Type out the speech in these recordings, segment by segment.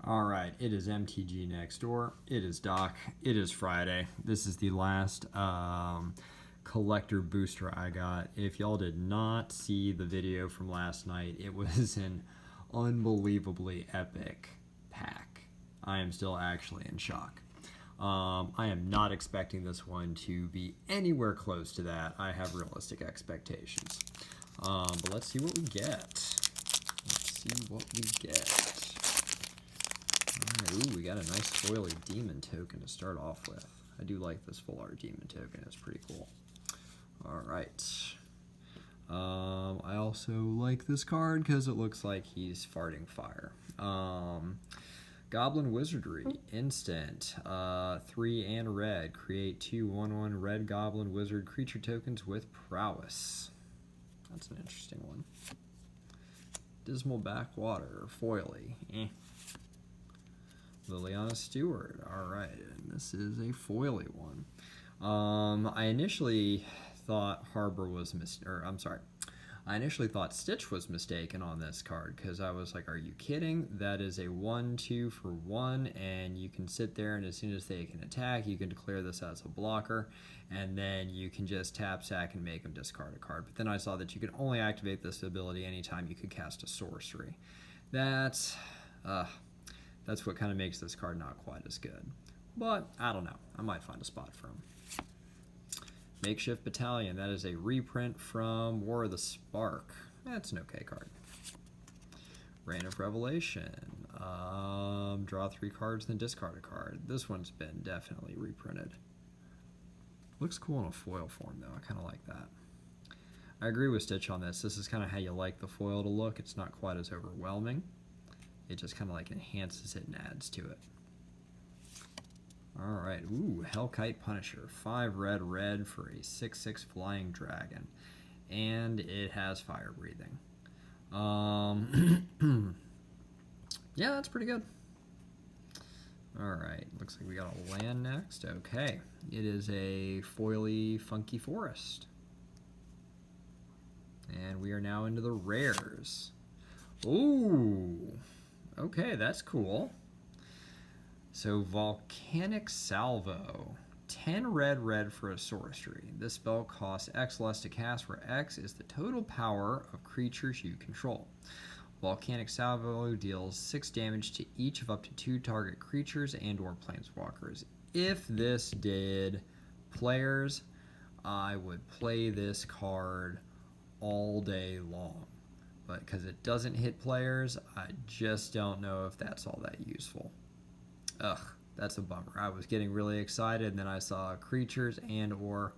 All right, it is MTG next door. It is Doc. It is Friday. This is the last collector booster I got. If y'all did not see the video from last night, it was an unbelievably epic pack. I am still actually in shock. I am not expecting this one to be anywhere close to that. I have realistic expectations. But let's see what we get. Ooh, we got a nice foily demon token to start off with. I do like this full art demon token. It's pretty cool. All right. I also like this card because it looks like he's farting fire. Goblin Wizardry, instant, 3 and red. Create 2 1/1 red goblin wizard creature tokens with prowess. That's an interesting one. Dismal Backwater, foily. Liliana Stewart, alright, and this is a foily one. I initially thought I initially thought Stitch was mistaken on this card because I was like, are you kidding? That is a 1/2 for 1, and you can sit there, and as soon as they can attack, you can declare this as a blocker, and then you can just tap, sack, and make them discard a card. But then I saw that you could only activate this ability anytime you could cast a sorcery. That's what kind of makes this card not quite as good. But I don't know. I might find a spot for him. Makeshift Battalion. That is a reprint from War of the Spark. That's an okay card. Reign of Revelation. Draw 3 cards, then discard a card. This one's been definitely reprinted. Looks cool in a foil form, though. I kind of like that. I agree with Stitch on this. This is kind of how you like the foil to look. It's not quite as overwhelming. It just kind of like enhances it and adds to it. Alright, ooh, Hellkite Punisher. 5 red for a 6/6 flying dragon. And it has fire breathing. Yeah, that's pretty good. Alright, looks like we got a land next. Okay, it is a foily Funky Forest. And we are now into the rares. Ooh! Okay, that's cool. So, Volcanic Salvo. 10 red for a sorcery. This spell costs X less to cast, where X is the total power of creatures you control. Volcanic Salvo deals 6 damage to each of up to 2 target creatures and or planeswalkers. If this did players, I would play this card all day long. But because it doesn't hit players, I just don't know if that's all that useful. Ugh, that's a bummer. I was getting really excited, and then I saw creatures and or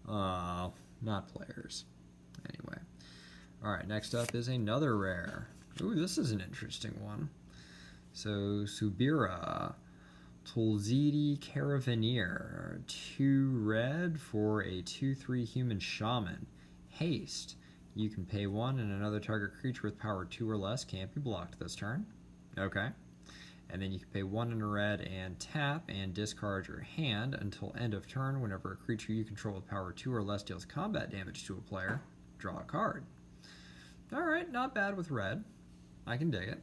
not players. Anyway. Alright, next up is another rare. Ooh, this is an interesting one. So, Subira, Tulzidi Caravaneer. 2 red for a 2/3 human shaman. Haste. You can pay 1 and another target creature with power 2 or less can't be blocked this turn. Okay. And then you can pay 1 and a red and tap and discard your hand until end of turn. Whenever a creature you control with power 2 or less deals combat damage to a player, draw a card. Alright, not bad with red. I can dig it.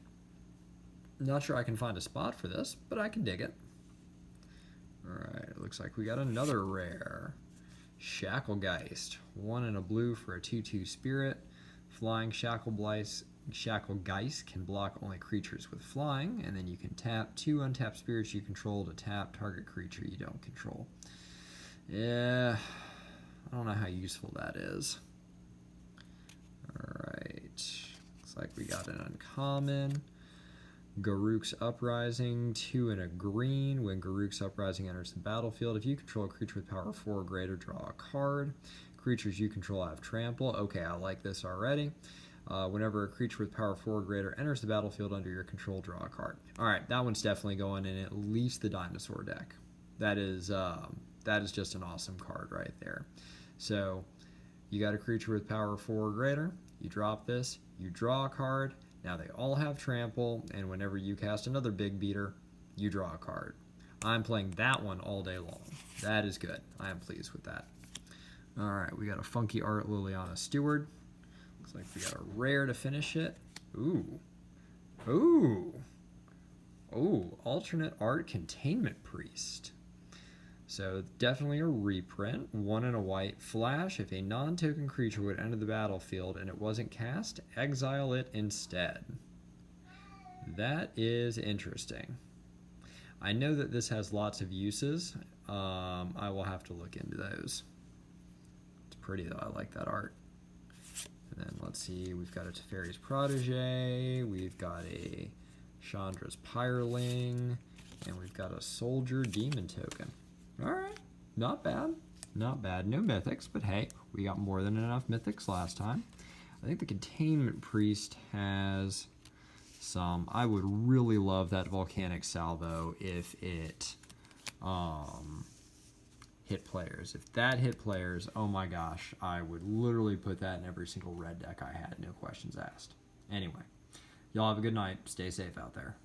Not sure I can find a spot for this, but I can dig it. Alright, it looks like we got another rare. Shacklegeist. 1 and a blue for a 2/2 spirit. Flying Shacklegeist can block only creatures with flying, and then you can tap 2 untapped spirits you control to tap target creature you don't control. Yeah, I don't know how useful that is. Alright, looks like we got an uncommon. Garruk's Uprising, 2 and a green. When Garruk's Uprising enters the battlefield, if you control a creature with power 4 or greater, draw a card. Creatures you control have trample. Okay, I like this already. Whenever a creature with power 4 or greater enters the battlefield under your control, draw a card. Alright, that one's definitely going in at least the dinosaur deck. That is just an awesome card right there. So, you got a creature with power 4 or greater, you drop this, you draw a card. Now they all have trample, and whenever you cast another big beater, you draw a card. I'm playing that one all day long. That is good. I am pleased with that. Alright, we got a funky art Liliana Stewart. Looks like we got a rare to finish it. Ooh. Ooh. Oh, alternate art Containment Priest. So definitely a reprint. 1 and a white. Flash. If a non-token creature would enter the battlefield and it wasn't cast, exile it instead. That is interesting. I know that this has lots of uses. I will have to look into those. It's pretty though. I like that art. And then let's see. We've got a Teferi's Protege. We've got a Chandra's Pyreling. And we've got a Soldier Demon token. Alright, not bad. Not bad. No mythics, but hey, we got more than enough mythics last time. I think the Containment Priest has some. I would really love that Volcanic Salvo if it hit players. If that hit players, oh my gosh, I would literally put that in every single red deck I had, no questions asked. Anyway, y'all have a good night. Stay safe out there.